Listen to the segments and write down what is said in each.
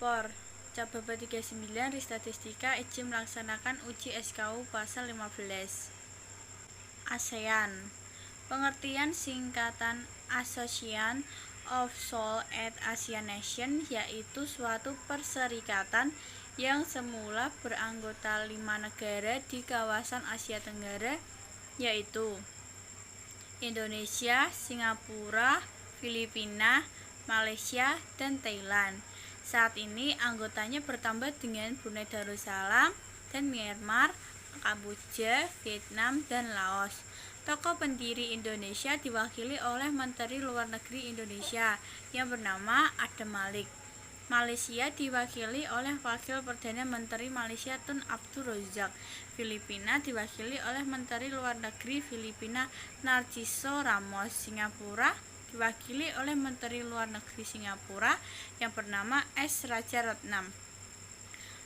Lapor Cababa 39 Ristatistika izin melaksanakan uji SKU pasal 15. ASEAN. Pengertian singkatan Association of South Asian Nations yaitu suatu perserikatan yang semula beranggota 5 negara di kawasan Asia Tenggara, yaitu Indonesia, Singapura, Filipina, Malaysia, dan Thailand. Saat ini anggotanya bertambah dengan Brunei Darussalam dan Myanmar, Kamboja, Vietnam, dan Laos. Tokoh pendiri Indonesia diwakili oleh Menteri Luar Negeri Indonesia yang bernama Adam Malik. Malaysia diwakili oleh Wakil Perdana Menteri Malaysia Tun Abdul Razak. Filipina diwakili oleh Menteri Luar Negeri Filipina Narciso Ramos. Singapura diwakili oleh Menteri Luar Negeri Singapura yang bernama S. Rajaratnam.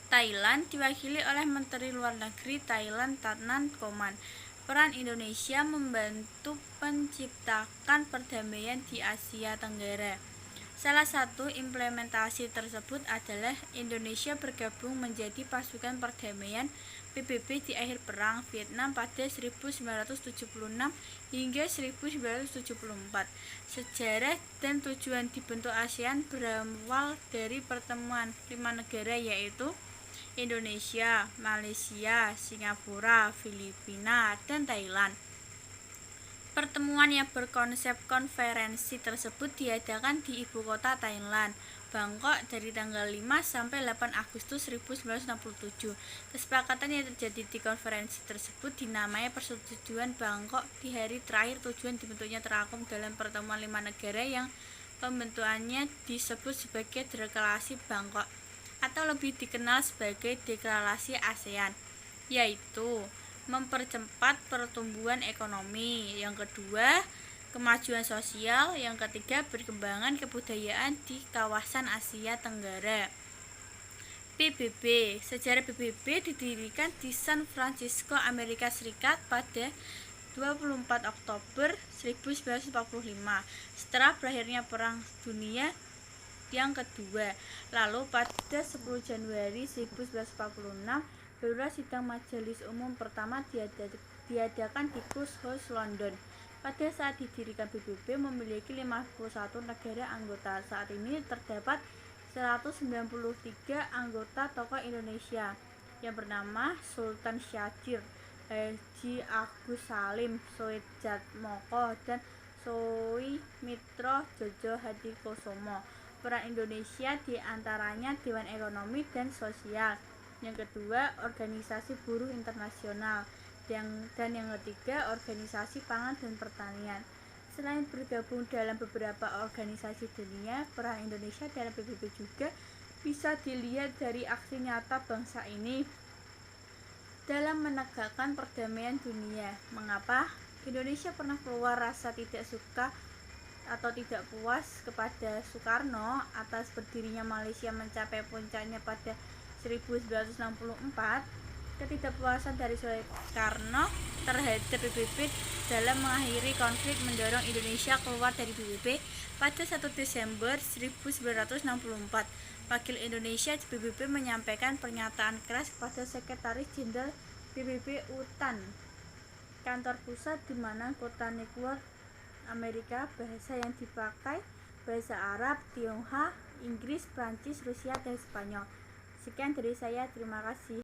Thailand diwakili oleh Menteri Luar Negeri Thailand Tatnan Koman. Peran Indonesia membantu menciptakan perdamaian di Asia Tenggara. Salah satu implementasi tersebut adalah Indonesia bergabung menjadi pasukan perdamaian PBB di akhir perang Vietnam pada 1976 hingga 1974. Sejarah dan tujuan dibentuk ASEAN berawal dari pertemuan 5 negara yaitu Indonesia, Malaysia, Singapura, Filipina, dan Thailand. Pertemuan yang berkonsep konferensi tersebut diadakan di ibu kota Thailand, Bangkok dari tanggal 5 sampai 8 Agustus 1967. Kesepakatan yang terjadi di konferensi tersebut dinamai Persetujuan Bangkok di hari terakhir tujuan dibentuknya terakum dalam pertemuan 5 negara yang pembentukannya disebut sebagai Deklarasi Bangkok atau lebih dikenal sebagai Deklarasi ASEAN, yaitu mempercepat pertumbuhan ekonomi, yang kedua kemajuan sosial, yang ketiga perkembangan kebudayaan di kawasan Asia Tenggara. PBB. Sejarah PBB didirikan di San Francisco, Amerika Serikat pada 24 Oktober 1945 setelah berakhirnya Perang Dunia yang kedua. Lalu pada 10 Januari 1946 darurat sidang Majelis Umum pertama diadakan di Coast House, London. Pada saat didirikan PBB memiliki 51 negara anggota. Saat ini terdapat 193 anggota tokoh Indonesia yang bernama Sultan Syahrir, Haji Agus Salim, Soejatmoko, dan Soimitra Jojo Hadikusumo. Peran Indonesia diantaranya Dewan Ekonomi dan Sosial, yang kedua Organisasi Buruh Internasional, dan yang ketiga Organisasi Pangan dan Pertanian. Selain bergabung dalam beberapa organisasi dunia, peran Indonesia dalam PBB juga bisa dilihat dari aksi nyata bangsa ini dalam menegakkan perdamaian dunia. Mengapa? Indonesia pernah keluar rasa tidak suka atau tidak puas kepada Soekarno atas berdirinya Malaysia mencapai puncaknya pada 1964. Ketidakpuasan dari Soekarno terhadap PBB dalam mengakhiri konflik mendorong Indonesia keluar dari PBB pada 1 Desember 1964. Wakil Indonesia di PBB menyampaikan pernyataan keras kepada Sekretaris Jenderal PBB UTAN, kantor pusat di mana kota Newark, Amerika. Bahasa yang dipakai bahasa Arab, Tionghoa, Inggris, Prancis, Rusia, dan Spanyol. Sekian dari saya, terima kasih.